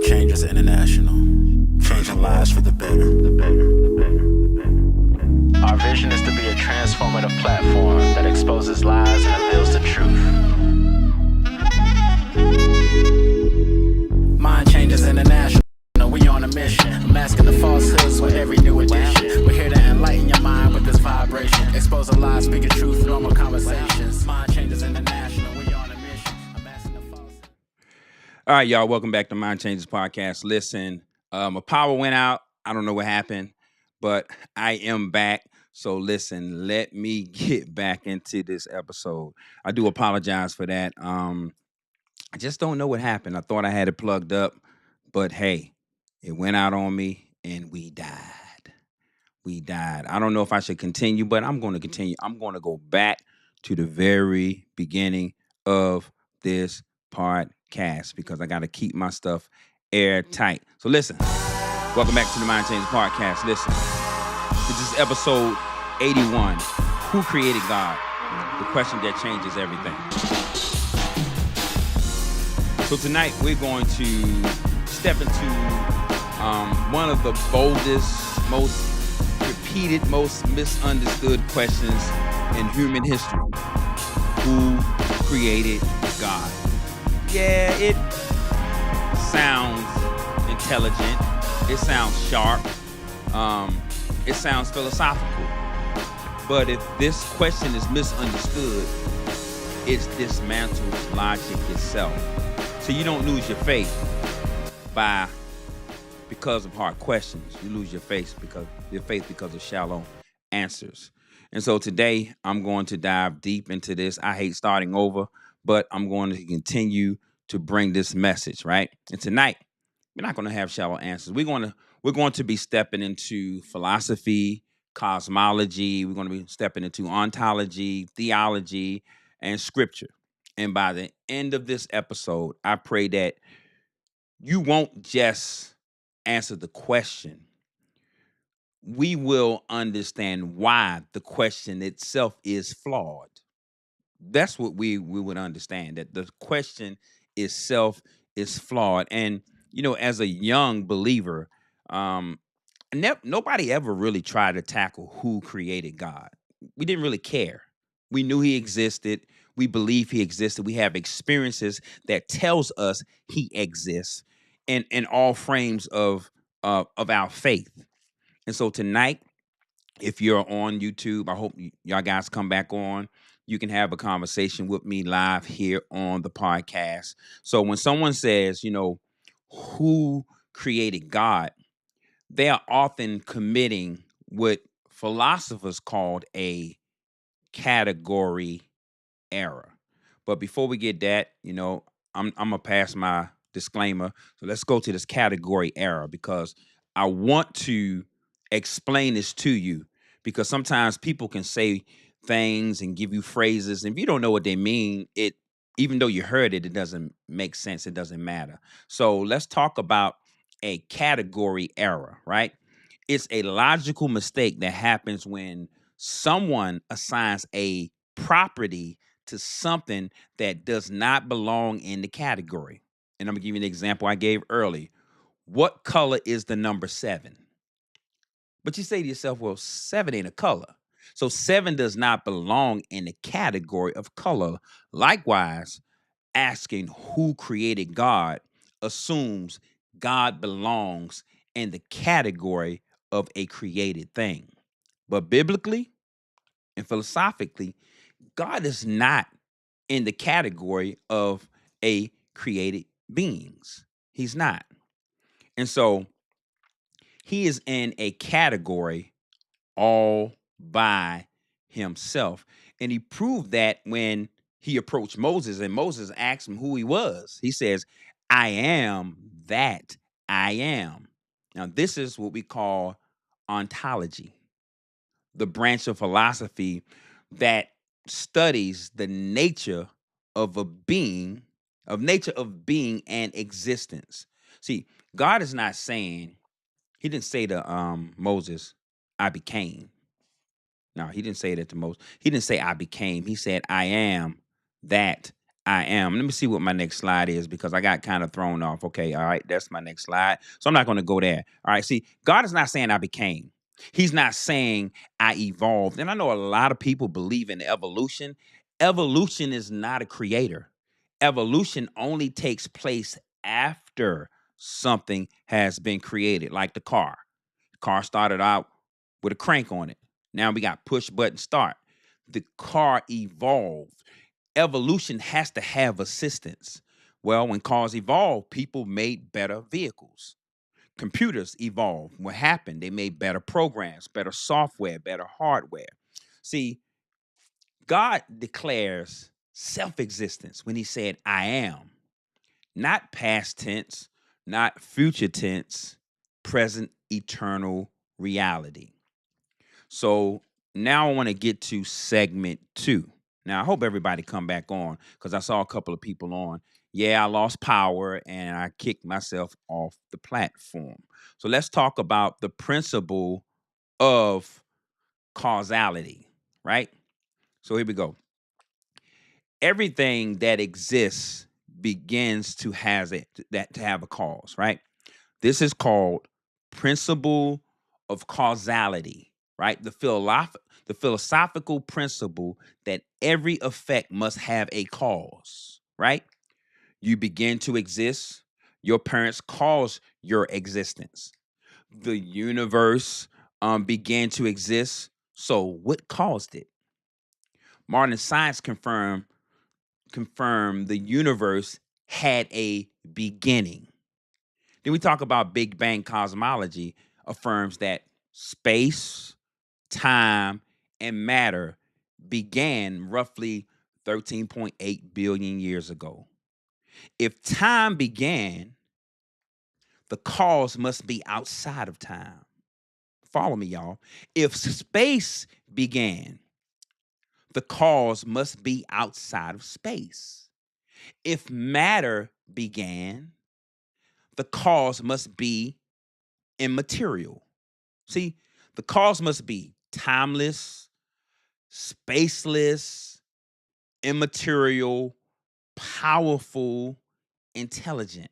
Mind Changers International, changing lives for the better. Our vision is to be a transformative platform that exposes lies and reveals the truth. Mind Changers International, we on a mission, masking the falsehoods with every new edition. We're here to enlighten your mind with this vibration, expose the lies, speaking truth, normal conversations. Mind Changers International, we on a mission, masking the falsehoods. All right, y'all, welcome back to Mind Changers Podcast. Listen, my power went out. I don't know what happened, but I am back. So listen, let me get back into this episode. I do apologize for that. I just don't know what happened. I thought I had it plugged up, but hey, it went out on me and we died. I don't know if I should continue, but I'm going to continue. I'm going to go back to the very beginning of this podcast because I got to keep my stuff airtight. So listen, welcome back to the Mind Changers Podcast. Listen, this is episode 81. Who created God? The question that changes everything. So tonight we're going to step into one of the boldest, most repeated, most misunderstood questions in human history. Who created God? Yeah, it sounds intelligent. It sounds sharp. It sounds philosophical. But if this question is misunderstood, it's dismantled logic itself. So you don't lose your faith because of hard questions. You lose your faith because of shallow answers. And so today I'm going to dive deep into this. I hate starting over, but I'm going to continue to bring this message, right? And tonight we're not going to have shallow answers. We're going to be stepping into philosophy, cosmology. We're going to be stepping into ontology, theology, and scripture. And by the end of this episode, I pray that you won't just answer the question. We will understand why the question itself is flawed. That's what we would understand, that the question itself is flawed. And, you know, as a young believer, nobody ever really tried to tackle who created God. We didn't really care. We knew he existed. We believe he existed. We have experiences that tells us he exists in all frames of our faith. And so tonight, if you're on YouTube, I hope y'all guys come back on. You can have a conversation with me live here on the podcast. So when someone says, you know, who created God, they are often committing what philosophers called a category error. But before we get that, you know, I'm gonna pass my disclaimer. So let's go to this category error because I want to explain this to you because sometimes people can say things and give you phrases, and if you don't know what they mean, even though you heard it, it doesn't make sense. It doesn't matter. So let's talk about a category error, right? It's a logical mistake that happens when someone assigns a property to something that does not belong in the category. And I'm gonna give you an example I gave earlier. What color is the number 7? But you say to yourself, well, 7 ain't a color. So 7 does not belong in the category of color. Likewise, asking who created God assumes God belongs in the category of a created thing. But biblically and philosophically, God is not in the category of a created beings. He's not. And so he is in a category all by himself. And he proved that when he approached Moses and Moses asked him who he was. He says, I am that I am. Now, this is what we call ontology, the branch of philosophy that studies the nature of being and existence. See, God is not saying, he didn't say to Moses, I became. No, he didn't say that to Moses. He didn't say I became. He said, I am that I am. Let me see what my next slide is because I got kind of thrown off. Okay, all right, that's my next slide. So I'm not going to go there. All right, see, God is not saying I became. He's not saying I evolved. And I know a lot of people believe in evolution. Evolution is not a creator. Evolution only takes place after something has been created, like the car. The car started out with a crank on it. Now we got push button start. The car evolved. Evolution has to have assistance. Well, when cars evolved, people made better vehicles. Computers evolved. What happened? They made better programs, better software, better hardware. See, God declares self-existence when he said, I am. Not past tense, not future tense, present eternal reality. So now I want to get to segment 2. Now I hope everybody come back on because I saw a couple of people on. Yeah, I lost power and I kicked myself off the platform. So let's talk about the principle of causality, right? So here we go. Everything that exists begins to have a cause, right? This is called principle of causality, right? The philosophical principle that every effect must have a cause, right? You begin to exist, your parents cause your existence. The universe began to exist. So what caused it? Modern science confirmed the universe had a beginning. Then we talk about Big Bang cosmology, affirms that space, time, and matter began roughly 13.8 billion years ago. If time began, the cause must be outside of time. Follow me, y'all. If space began, the cause must be outside of space. If matter began, the cause must be immaterial. See, the cause must be timeless, spaceless, immaterial, powerful, intelligent.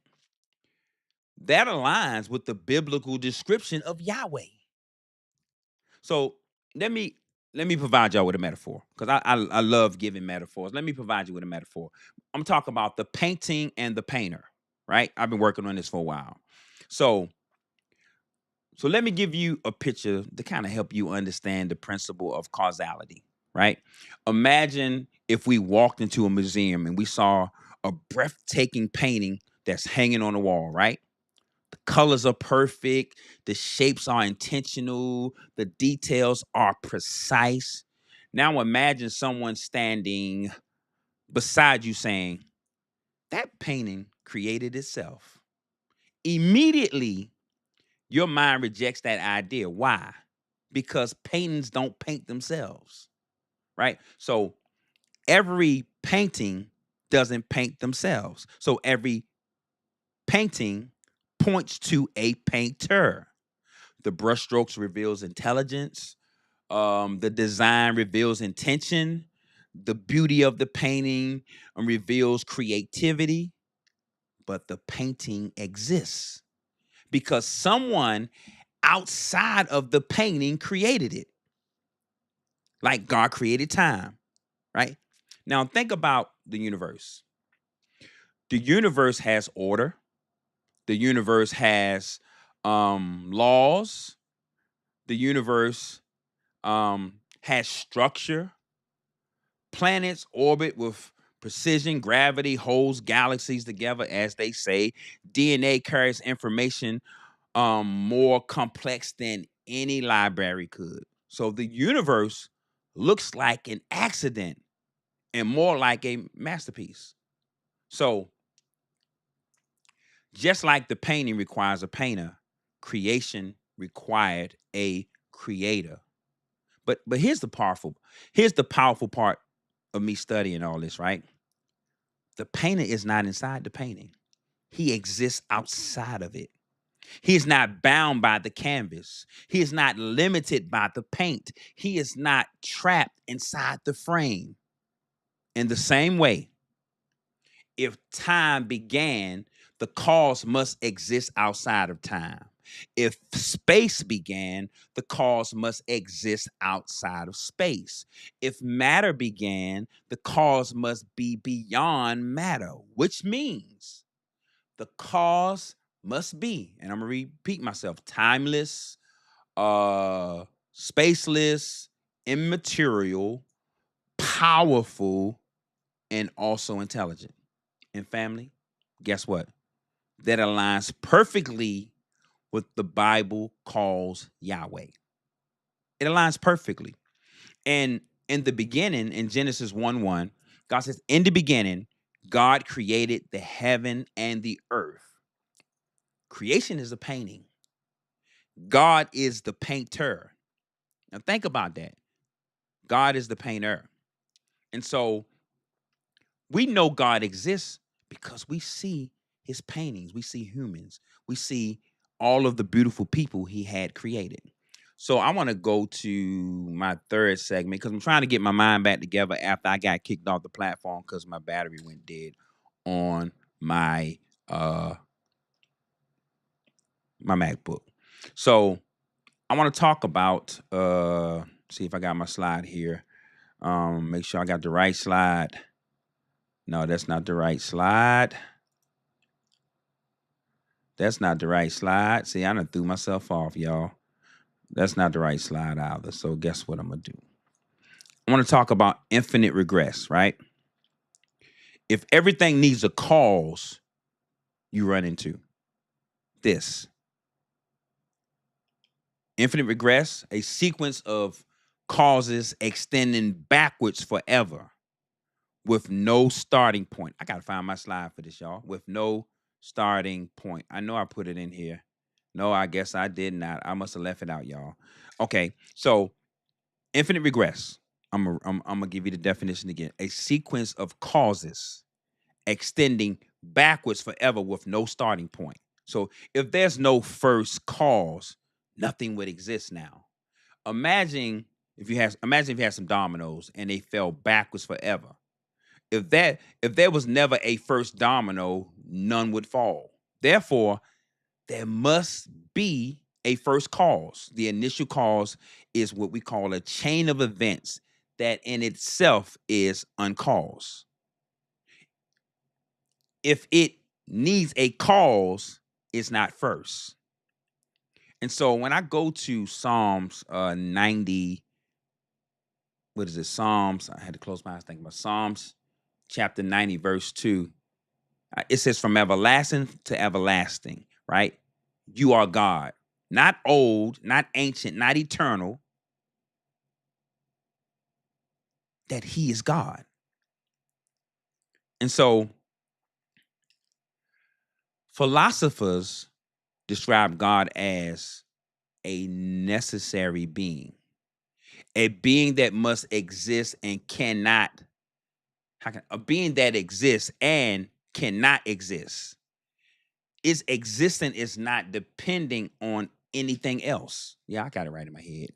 That aligns with the biblical description of Yahweh. So let me provide y'all with a metaphor because I love giving metaphors. Let me provide you with a metaphor. I'm talking about the painting and the painter, right? I've been working on this for a while. So let me give you a picture to kind of help you understand the principle of causality, right? Imagine if we walked into a museum and we saw a breathtaking painting that's hanging on the wall, right? The colors are perfect, the shapes are intentional, the details are precise. Now imagine someone standing beside you saying, that painting created itself. Immediately, your mind rejects that idea. Why? Because paintings don't paint themselves, right? So every painting doesn't paint themselves. So every painting points to a painter. The brushstrokes reveals intelligence. The design reveals intention. The beauty of the painting reveals creativity. But the painting exists because someone outside of the painting created it. Like God created time, right? Now think about the universe. The universe has order. The universe has laws. The universe has structure. Planets orbit with precision. Gravity holds galaxies together, as they say. DNA carries information more complex than any library could. So the universe looks like an accident and more like a masterpiece. So just like the painting requires a painter, creation required a creator. But here's the powerful part of me studying all this, right? The painter is not inside the painting. He exists outside of it. He is not bound by the canvas. He is not limited by the paint. He is not trapped inside the frame. In the same way, If time began, the cause must exist outside of time. If space began, the cause must exist outside of space. If matter began, the cause must be beyond matter, which means the cause must be, and I'm gonna repeat myself, timeless, spaceless, immaterial, powerful, and also intelligent. And family, guess what? That aligns perfectly with the Bible calls Yahweh. It aligns perfectly. And in the beginning, in Genesis 1:1, God says, in the beginning, God created the heaven and the earth. Creation is a painting. God is the painter. Now think about that. God is the painter. And so we know God exists because we see his paintings. We see humans. We see all of the beautiful people he had created. So I want to go to my third segment because I'm trying to get my mind back together after I got kicked off the platform because my battery went dead on my my MacBook. So I want to talk about see if I got my slide here. Make sure I got the right slide. No, that's not the right slide. That's not the right slide. See, I done threw myself off, y'all. That's not the right slide either. So guess what I'm going to do? I want to talk about infinite regress, right? If everything needs a cause, you run into this. Infinite regress, a sequence of causes extending backwards forever with no starting point. I got to find my slide for this, y'all. With no starting point. I know I put it in here. No, I guess I did not. I must have left it out, y'all. Okay, so infinite regress. I'm gonna give you the definition again. A sequence of causes extending backwards forever with no starting point. So if there's no first cause, nothing would exist now. Imagine if you had some dominoes and they fell backwards forever. If there was never a first domino, none would fall. Therefore, there must be a first cause. The initial cause is what we call a chain of events that in itself is uncaused. If it needs a cause, it's not first. And so when I go to Psalms 90, what is it? Psalms, I had to close my eyes thinking about Psalms chapter 90, verse 2. It says, from everlasting to everlasting, right? You are God, not old, not ancient, not eternal, that he is God. And so philosophers describe God as a necessary being, a being that must exist and cannot, a being that exists and cannot exist. Its existence is not depending on anything else. Yeah, I got it right in my head.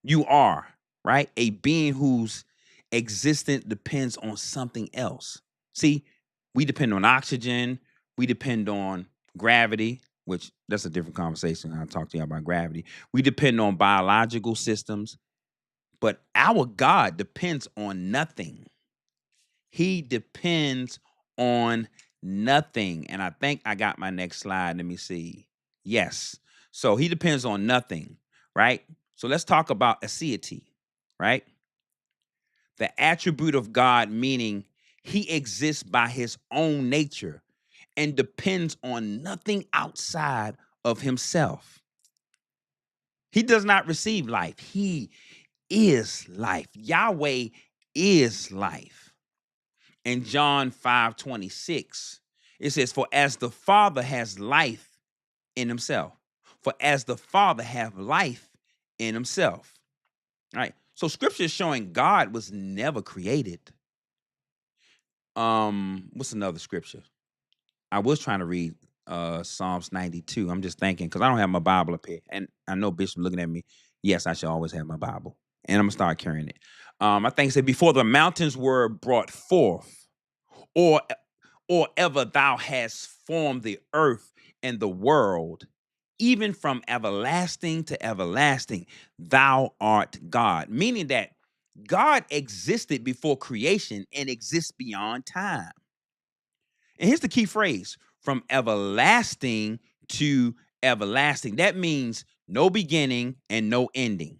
You are, right? A being whose existence depends on something else. See, we depend on oxygen. We depend on gravity, which that's a different conversation. I'll talk to you about gravity. We depend on biological systems, but our God depends on nothing. He depends on nothing. And I think I got my next slide. Let me see. Yes. So he depends on nothing, right? So let's talk about aseity, right? The attribute of God, meaning he exists by his own nature and depends on nothing outside of himself. He does not receive life. He is life. Yahweh is life. In John 5:26, it says, for as the Father has life in himself, for as the Father have life in himself. All right. So scripture is showing God was never created. What's another scripture? I was trying to read Psalms 92. I'm just thinking because I don't have my Bible up here. And I know Bishop looking at me. Yes, I should always have my Bible. And I'm gonna start carrying it. I think it said before the mountains were brought forth, or or ever thou hast formed the earth and the world, even from everlasting to everlasting, thou art God. Meaning that God existed before creation and exists beyond time. And here's the key phrase: from everlasting to everlasting. That means no beginning and no ending.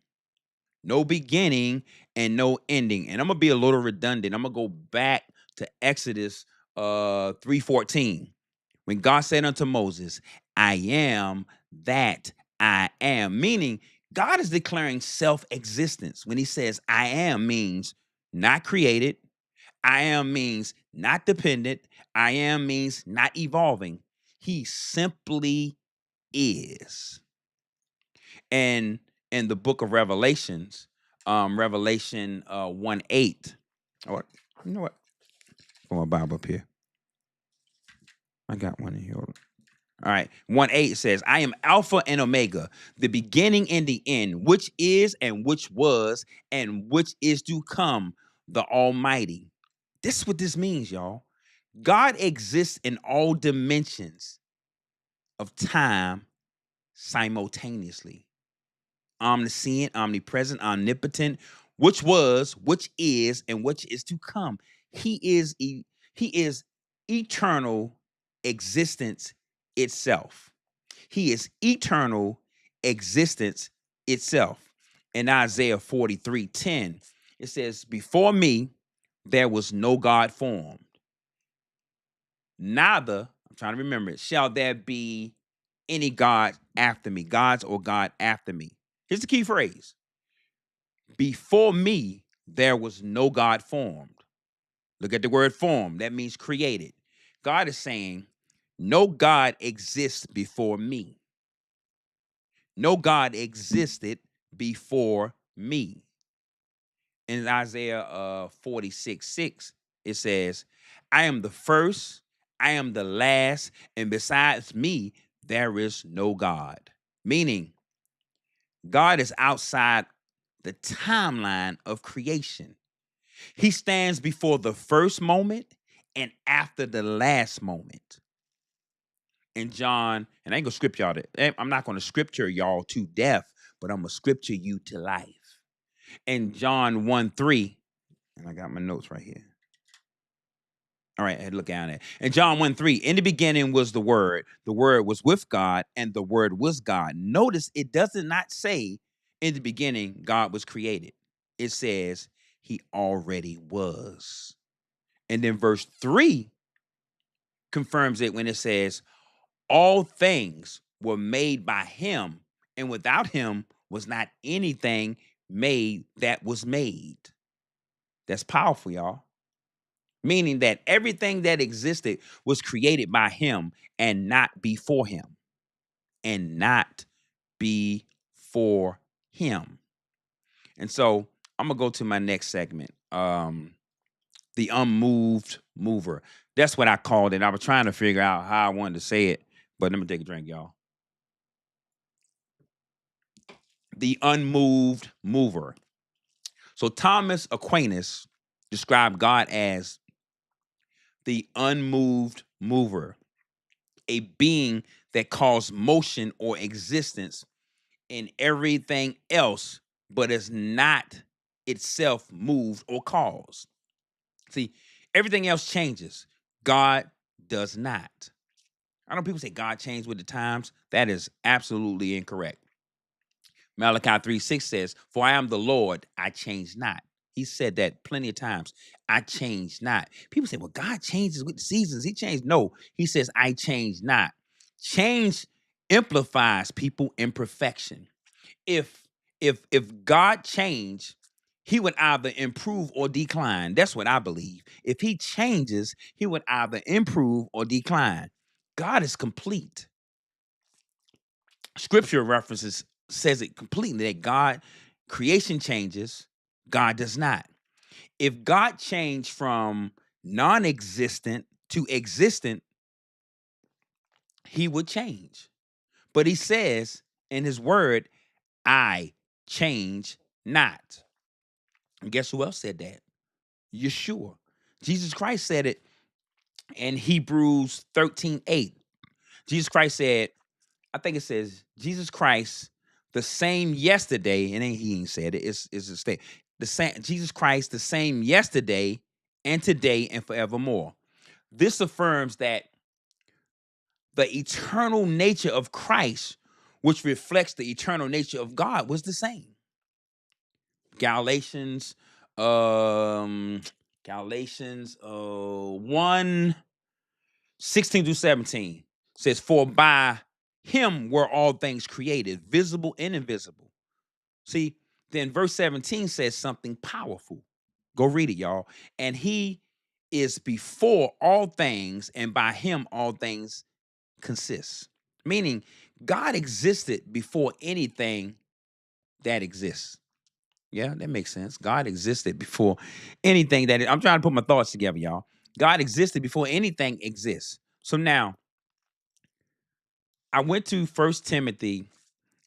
No beginning and no ending. And I'm gonna be a little redundant. I'm gonna go back to Exodus 3:14. When God said unto Moses, I am that I am. Meaning God is declaring self-existence. When he says I am, means not created. I am means not dependent. I am means not evolving. He simply is. And in the book of Revelations, Revelation 1:8. Or you know what? Put my Bible up here. I got one in here. Hold on. All right. 1:8 says, I am Alpha and Omega, the beginning and the end, which is and which was and which is to come, the Almighty. This is what this means, y'all. God exists in all dimensions of time simultaneously. Omniscient, omnipresent, omnipotent, which was, which is, and which is to come. He is eternal existence itself. He is eternal existence itself. In Isaiah 43:10, it says, before me there was no God formed, neither, I'm trying to remember it, shall there be any God after me, gods or God after me. Here's the key phrase: before me, there was no God formed. Look at the word formed. That means created. God is saying, no God exists before me. No God existed before me. In Isaiah 46:6, it says, I am the first, I am the last, and besides me, there is no God. Meaning, God is outside the timeline of creation. He stands before the first moment and after the last moment. In John, and I ain't gonna script y'all I'm not gonna scripture y'all to death, but I'm gonna scripture you to life. In John 1:3, and I got my notes right here. All right, I had to look down at. In John 1:3, in the beginning was the Word was with God, and the Word was God. Notice it does not say in the beginning God was created. It says he already was. And then verse 3 confirms it when it says, all things were made by him, and without him was not anything made that was made. That's powerful, y'all. Meaning that everything that existed was created by him and not before him. And not before him. And so I'm going to go to my next segment. The unmoved mover. That's what I called it. I was trying to figure out how I wanted to say it, but let me take a drink, y'all. The unmoved mover. So Thomas Aquinas described God as the unmoved mover, a being that caused motion or existence in everything else, but is not itself moved or caused. See, everything else changes. God does not. I know people say God changed with the times. That is absolutely incorrect. Malachi 3:6 says, for I am the Lord, I change not. He said that plenty of times. I change not. People say, well, God changes with the seasons. He changed. No, he says, I change not. Change amplifies people imperfection. If God changed, he would either improve or decline. That's what I believe. If he changes, he would either improve or decline. God is complete. Scripture references says it completely that God, creation changes, God does not. If God changed from non-existent to existent, he would change. But he says in his word, I change not. And guess who else said that? Yeshua. Jesus Christ said it in Hebrews 13:8. Jesus Christ said, I think it says, Jesus Christ, the same yesterday, and he ain't said it, it's a state. The same Jesus Christ, the same yesterday and today and forevermore. This affirms that the eternal nature of Christ, which reflects the eternal nature of God, was the same. Galatians, Galatians 1, 16 through 17 says, for by him were all things created, visible and invisible. See, then verse 17 says something powerful. Go read it, y'all. And he is before all things, and by him all things consist. Meaning, God existed before anything that exists. Yeah, that makes sense. God existed before anything I'm trying to put my thoughts together, y'all. God existed before anything exists. So now, I went to 1 Timothy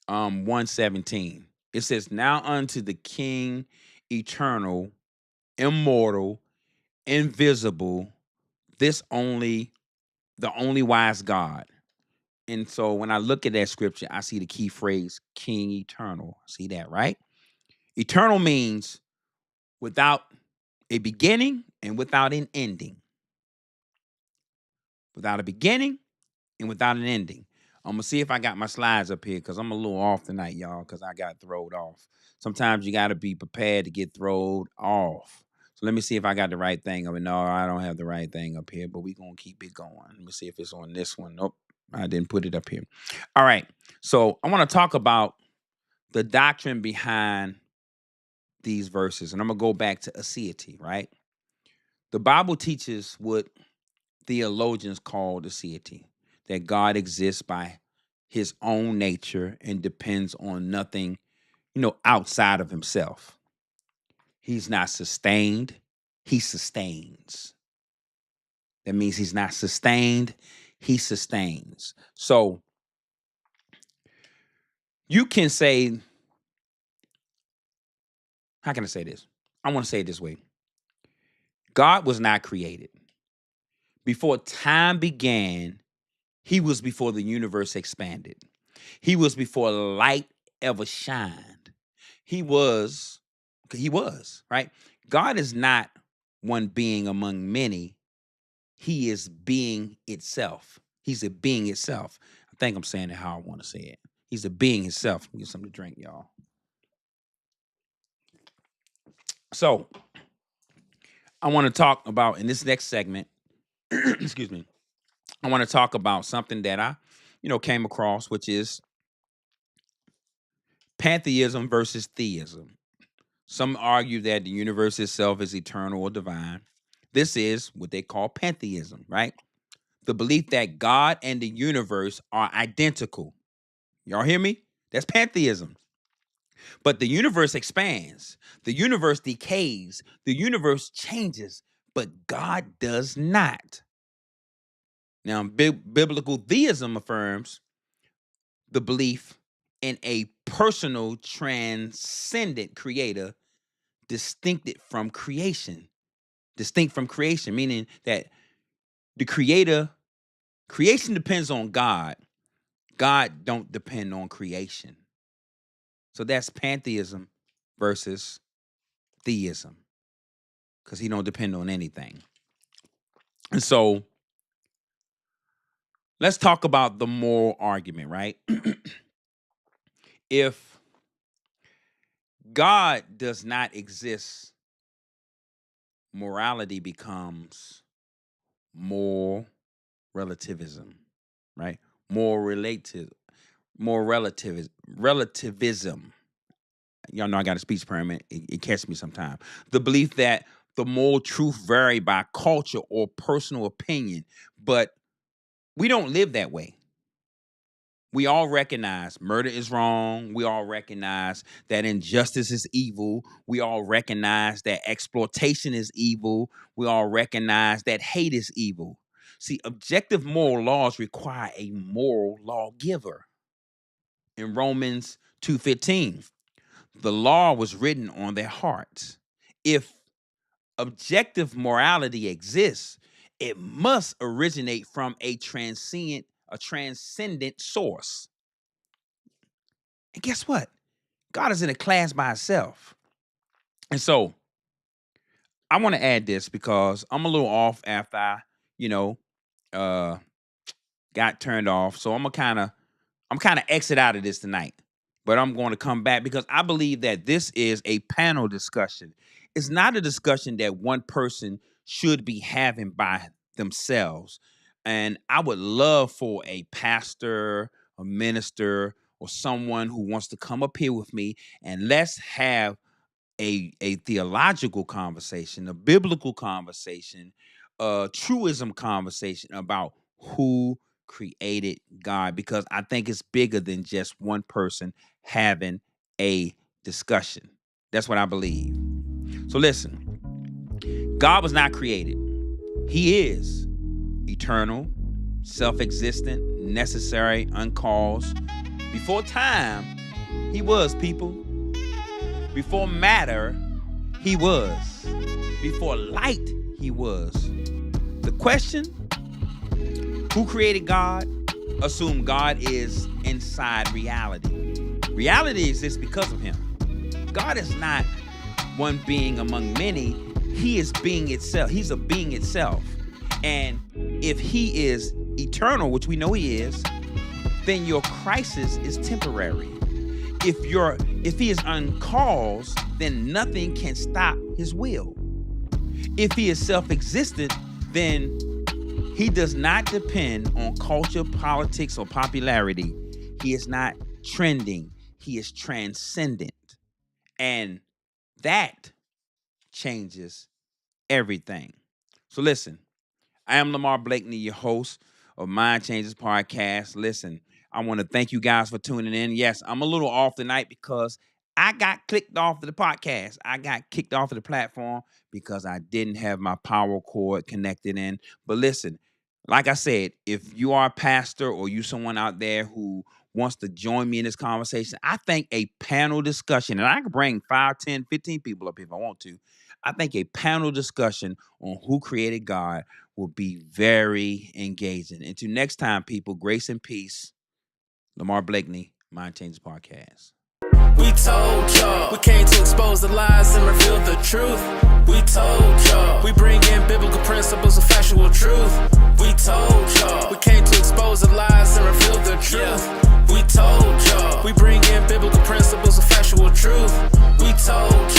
1:17. It says, now unto the King, eternal, immortal, invisible, the only wise God. And so when I look at that scripture, I see the key phrase, King eternal. See that, right? Eternal means without a beginning and without an ending. Without a beginning and without an ending. I'm going to see if I got my slides up here because I'm a little off tonight, y'all, because I got thrown off. Sometimes you got to be prepared to get thrown off. So let me see if I got the right thing up. No, I don't have the right thing up here, but we're going to keep it going. Let me see if it's on this one. Nope, I didn't put it up here. All right. So I want to talk about the doctrine behind these verses. And I'm going to go back to aseity, right? The Bible teaches what theologians call aseity, that God exists by his own nature and depends on nothing, outside of himself. He's not sustained, he sustains. That means he's not sustained, he sustains. So you can say, how can I say this? I want to say it this way. God was not created. Before time began, he was before the universe expanded. He was before light ever shined. He was, right? God is not one being among many. He is being itself. He's a being itself. I think I'm saying it how I want to say it. He's a being itself. Let me get something to drink, y'all. So I want to talk about, in this next segment, excuse me, I want to talk about something that I, came across, which is pantheism versus theism. Some argue that the universe itself is eternal or divine. This is what they call pantheism, right? The belief that God and the universe are identical. Y'all hear me? That's pantheism. But the universe expands, the universe decays, the universe changes, but God does not. Now, biblical theism affirms the belief in a personal, transcendent creator distinct from creation, meaning that the creation depends on God. God don't depend on creation. So that's pantheism versus theism, because he don't depend on anything. And so let's talk about the moral argument, right? If God does not exist, morality becomes moral relativism, right? More relativism. Y'all know I got a speech permit. It catches me sometime. The belief that the moral truth vary by culture or personal opinion, but we don't live that way. We all recognize murder is wrong. We all recognize that injustice is evil. We all recognize that exploitation is evil. We all recognize that hate is evil. See, objective moral laws require a moral lawgiver. In Romans 2:15, the law was written on their hearts. If objective morality exists, it must originate from a transcendent source. And guess what? God is in a class by itself. And so I want to add this because I'm a little off after I, got turned off. So I'm kind of exit out of this tonight. But I'm going to come back because I believe that this is a panel discussion. It's not a discussion that one person should be having by themselves. And I would love for a pastor, a minister, or someone who wants to come up here with me and let's have a theological conversation, a biblical conversation, a truism conversation about who created God, because I think it's bigger than just one person having a discussion. That's what I believe. So listen, God was not created. He is eternal, self-existent, necessary, uncaused. Before time, he was, people. Before matter, he was. Before light, he was. The question, who created God? Assume God is inside reality. Reality exists because of him. God is not one being among many. He is being itself. He's a being itself. And if he is eternal, which we know he is, then your crisis is temporary. If he is uncaused, then nothing can stop his will. If he is self-existent, then he does not depend on culture, politics, or popularity. He is not trending. He is transcendent. And that changes everything. So listen, I am Lamar Blakeney, your host of Mind Changes Podcast. Listen, I want to thank you guys for tuning in. Yes, I'm a little off tonight because I got clicked off of the podcast. I got kicked off of the platform because I didn't have my power cord connected in. But listen, like I said, if you are a pastor or you someone out there who wants to join me in this conversation, I think a panel discussion, and I can bring 5, 10, 15 people up if I want to. I think a panel discussion on who created God will be very engaging. Until next time, people, grace and peace. Lamar Blakeney, Mind Changes Podcast. We told y'all, we came to expose the lies and reveal the truth. We told y'all, we bring in biblical principles of factual truth. We told y'all, we came to expose the lies and reveal the truth. We told y'all, we bring in biblical principles of factual truth. We told